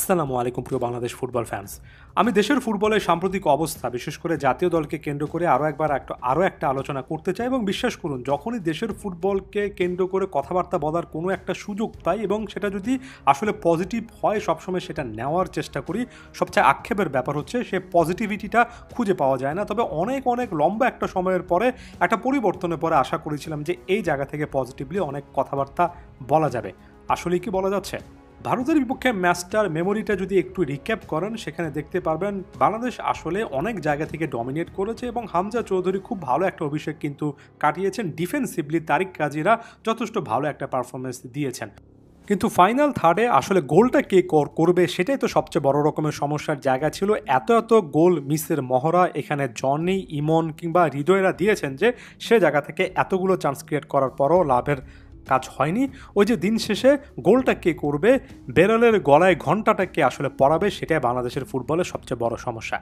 আসসালামু আলাইকুম প্রিয় বাংলাদেশ ফুটবল ফ্যান্স। আমি দেশের ফুটবলের সাম্প্রতিক অবস্থা বিশেষ করে জাতীয় দলকে কেন্দ্র করে আরও একটা আলোচনা করতে চাই এবং বিশ্বাস করুন যখনই দেশের ফুটবলকে কেন্দ্র করে কথাবার্তা বলার কোনো একটা সুযোগ পাই এবং সেটা যদি আসলে পজিটিভ হয় সবসময় সেটা নেওয়ার চেষ্টা করি। সবচেয়ে আক্ষেপের ব্যাপার হচ্ছে সে পজিটিভিটিটা খুঁজে পাওয়া যায় না। তবে অনেক লম্বা একটা সময়ের পরে একটা পরিবর্তনের পরে আশা করেছিলাম যে এই জায়গা থেকে পজিটিভলি অনেক কথাবার্তা বলা যাবে। আসলে কি বলা যাচ্ছে? ভারতের বিপক্ষে ম্যাচটার মেমোরিটা যদি একটু রিক্যাপ করেন সেখানে দেখতে পারবেন বাংলাদেশ আসলে অনেক জায়গা থেকে ডমিনেট করেছে এবং হামজা চৌধুরী খুব ভালো একটা অভিষেক কিন্তু কাটিয়েছেন। ডিফেন্সিভলি তারিক কাজিরা যথেষ্ট ভালো একটা পারফরমেন্স দিয়েছেন, কিন্তু ফাইনাল থার্ডে আসলে গোলটা কে করবে সেটাই তো সবচেয়ে বড় রকমের সমস্যার জায়গা ছিল। এত গোল মিসের মহড়া এখানে জনি, ইমন কিংবা হৃদয়রা দিয়েছেন যে সে জায়গা থেকে এতগুলো চান্স ক্রিয়েট করার পরও লাভের কাজ হয়নি। ওই যে দিন শেষে গোলটা কে করবে, বেরলের গলায় ঘন্টাটা কে আসলে পড়াবে, সেটাই বাংলাদেশের ফুটবলের সবচেয়ে বড় সমস্যা।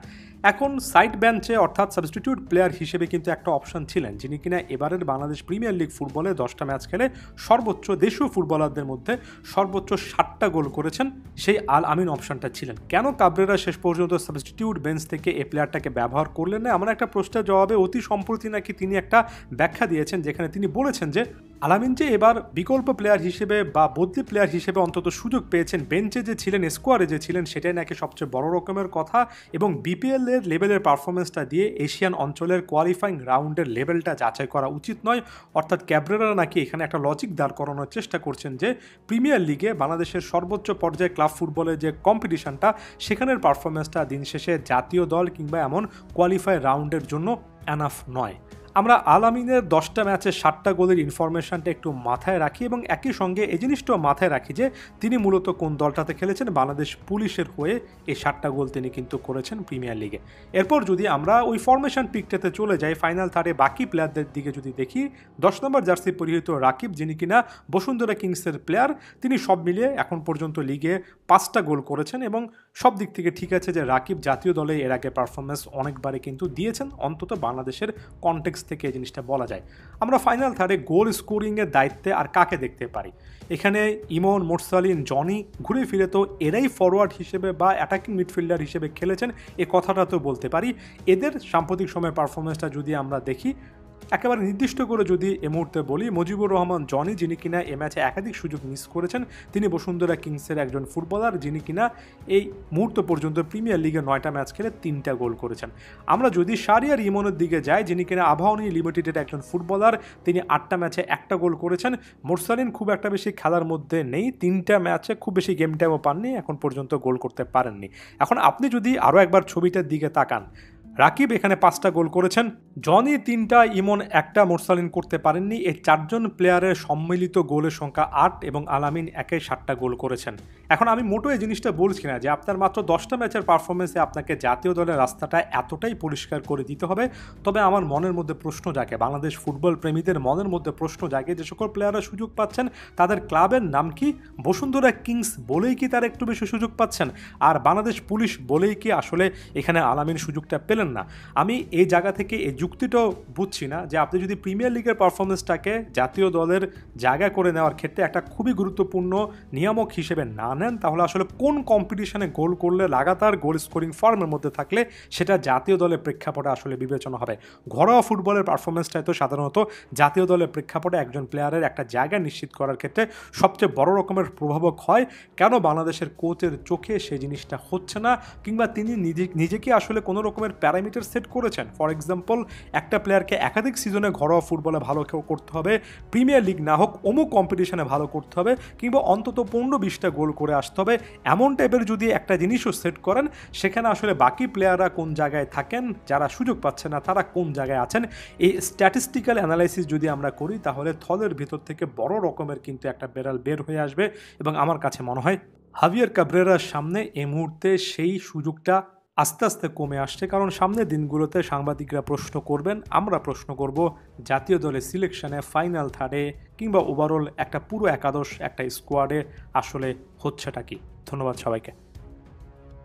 এখন সাইড বেঞ্চে অর্থাৎ সাবস্টিটিউট প্লেয়ার হিসেবে কিন্তু একটা অপশন ছিলেন যিনি কিনা এবারের বাংলাদেশ প্রিমিয়ার লিগ ফুটবলে 10টা ম্যাচ খেলে সর্বোচ্চ দেশীয় ফুটবলারদের মধ্যে সর্বোচ্চ 7টা গোল করেছেন, সেই আল আমিন অপশনটা ছিলেন। কেন কাবরেরা শেষ পর্যন্ত সাবস্টিটিউট বেঞ্চ থেকে এই প্লেয়ারটাকে ব্যবহার করলেন না? এমন একটা প্রশ্নের জবাবে অতি সম্প্রতি নাকি তিনি একটা ব্যাখ্যা দিয়েছেন যেখানে তিনি বলেছেন যে আলামিন যে এবার বিকল্প প্লেয়ার হিসেবে বা বদলি প্লেয়ার হিসেবে অন্তত সুযোগ পেয়েছেন, বেঞ্চে যে ছিলেন, স্কোয়াডে যে ছিলেন, সেটাই নাকি সবচেয়ে বড় রকমের কথা। এবং বিপিএল এর লেভেলের পারফরমেন্সটা দিয়ে এশিয়ান অঞ্চলের কোয়ালিফাইং রাউন্ডের লেভেলটা যাচাই করা উচিত নয়। অর্থাৎ ক্যাবরেরা নাকি এখানে একটা লজিক দাঁড় করানোর চেষ্টা করছেন যে প্রিমিয়ার লিগে বাংলাদেশের সর্বোচ্চ পর্যায়ে ক্লাব ফুটবলের যে কম্পিটিশনটা সেখানের পারফরমেন্সটা দিন শেষে জাতীয় দল কিংবা এমন কোয়ালিফাই রাউন্ডের জন্য এনাফ নয়। আমরা আল আমিনের 10টা ম্যাচে 7টা গোলের ইনফরমেশনটা একটু মাথায় রাখি এবং একই সঙ্গে এই জিনিসটাও মাথায় রাখি যে তিনি মূলত কোন দলটাতে খেলেছেন। বাংলাদেশ পুলিশের হয়ে এই 7টা গোল তিনি কিন্তু করেছেন প্রিমিয়ার লিগে। এরপর যদি আমরা ওই ফরমেশন পিকটাতে চলে যাই, ফাইনাল থার্ডে বাকি প্লেয়ারদের দিকে যদি দেখি, 10 নম্বর জার্সি পরিহিত রাকিব যিনি কিনা বসুন্ধরা কিংসের প্লেয়ার, তিনি সব মিলিয়ে এখন পর্যন্ত লিগে 5টা গোল করেছেন এবং সব দিক থেকে ঠিক আছে যে রাকিব জাতীয় দলে এর আগে পারফরমেন্স অনেকবারই কিন্তু দিয়েছেন, অন্তত বাংলাদেশের কনটেক্সট থেকে এই জিনিসটা বলা যায়। আমরা ফাইনাল থার্ডে গোল স্কোরিংয়ের দায়িত্বে আর কাকে দেখতে পারি? এখানে ইমন, মোরসালিন, জনি ঘুরে ফিরে তো এরাই ফরওয়ার্ড হিসেবে বা অ্যাটাকিং মিডফিল্ডার হিসেবে খেলেছেন, এ কথাটা তো বলতে পারি। এদের সাম্প্রতিক সময়ের পারফরমেন্সটা যদি আমরা দেখি, একেবারে নির্দিষ্ট করে যদি এ মুহূর্তে বলি, মুজিবুর রহমান জনি যিনি কিনা এ ম্যাচে একাধিক সুযোগ মিস করেছেন, তিনি বসুন্ধরা কিংসের একজন ফুটবলার যিনি কিনা এই মুহূর্ত পর্যন্ত প্রিমিয়ার লিগে 9টা ম্যাচ খেলে 3টা গোল করেছেন। আমরা যদি শাহরিয়ার ইমনের দিকে যাই, যিনি কিনা আবাহনী লিমিটেডের একজন ফুটবলার, তিনি 8টা ম্যাচে 1টা গোল করেছেন। মোরসালিন খুব একটা বেশি খেলার মধ্যে নেই, 3টা ম্যাচে খুব বেশি গেম টাইমও পাননি, এখন পর্যন্ত গোল করতে পারেননি। এখন আপনি যদি আরও একবার ছবিটার দিকে তাকান, রাকিব এখানে 5টা গোল করেছেন, জনি 3টা, ইমন 1টা, মোরসালিন করতে পারেননি। এই 4জন প্লেয়ারের সম্মিলিত গোলের সংখ্যা 8 এবং আলামিন 7টা গোল করেছেন। এখন আমি মোটো এই জিনিসটা বলছি না যে আপনার মাত্র 10টা ম্যাচের পারফরমেন্সে আপনাকে জাতীয় দলের রাস্তাটা এতটাই পরিষ্কার করে দিতে হবে। তবে আমার মনের মধ্যে প্রশ্ন জাগে, বাংলাদেশ ফুটবল প্রেমীদের মনের মধ্যে প্রশ্ন জাগে, যে সকল প্লেয়াররা সুযোগ পাচ্ছেন তাদের ক্লাবের নাম কি? বসুন্ধরা কিংস বলেই কি তারা একটু বেশি সুযোগ পাচ্ছেন? আর বাংলাদেশ পুলিশ বলেই কি আসলে এখানে আলামিন সুযোগটা পেলেন না? আমি এই জায়গা থেকে এই যুক্তিটাও বুঝছি না যে আপনি যদি প্রিমিয়ার লিগের পারফরমেন্সটাকে জাতীয় দলের জায়গা করে নেওয়ার ক্ষেত্রে একটা খুবই গুরুত্বপূর্ণ নিয়ামক হিসেবে না নেন, তাহলে আসলে কোন কম্পিটিশনে গোল করলে লাগাতার গোল স্কোরিং ফর্মের মধ্যে থাকলে সেটা জাতীয় দলের প্রেক্ষাপটে আসলে বিবেচনা হবে। ঘরোয়া ফুটবলের পারফরমেন্সটাই তো সাধারণত জাতীয় দলের প্রেক্ষাপটে একজন প্লেয়ারের একটা জায়গা নিশ্চিত করার ক্ষেত্রে সবচেয়ে বড় রকমের প্রভাবক হয়। কেন বাংলাদেশের কোচের চোখে সেই জিনিসটা হচ্ছে না, কিংবা তিনি নিজেকে আসলে কোনো রকমের প্যারামিটার সেট করেছেন? ফর এক্সাম্পল, একটা প্লেয়ারকে একাধিক সিজনে ঘরোয়া ফুটবলে ভালো করতে হবে, প্রিমিয়ার লিগ না হোক অমুক কম্পিটিশনে ভালো করতে হবে, কিংবা অন্তত 15-20টা গোল করে আসতে হবে, এমন টাইপের যদি একটা জিনিসও সেট করেন, সেখানে আসলে বাকি প্লেয়াররা কোন জায়গায় থাকেন, যারা সুযোগ পাচ্ছে না তারা কোন জায়গায় আছেন, এই স্ট্যাটিস্টিক্যাল অ্যানালাইসিস যদি আমরা করি, তাহলে থলের ভিতর থেকে বড় রকমের কিন্তু একটা বেড়াল বের হয়ে আসবে। এবং আমার কাছে মনে হয় হাভিয়ার কাবরেরার সামনে এই মুহূর্তে সেই সুযোগটা আস্তে আস্তে কমে আসছে, কারণ সামনের দিনগুলোতে সাংবাদিকরা প্রশ্ন করবেন, আমরা প্রশ্ন করব জাতীয় দলের সিলেকশনে, ফাইনাল থার্ডে কিংবা ওভারঅল একটা পুরো একাদশ, একটা স্কোয়াডে আসলে হচ্ছেটা কি। ধন্যবাদ সবাইকে।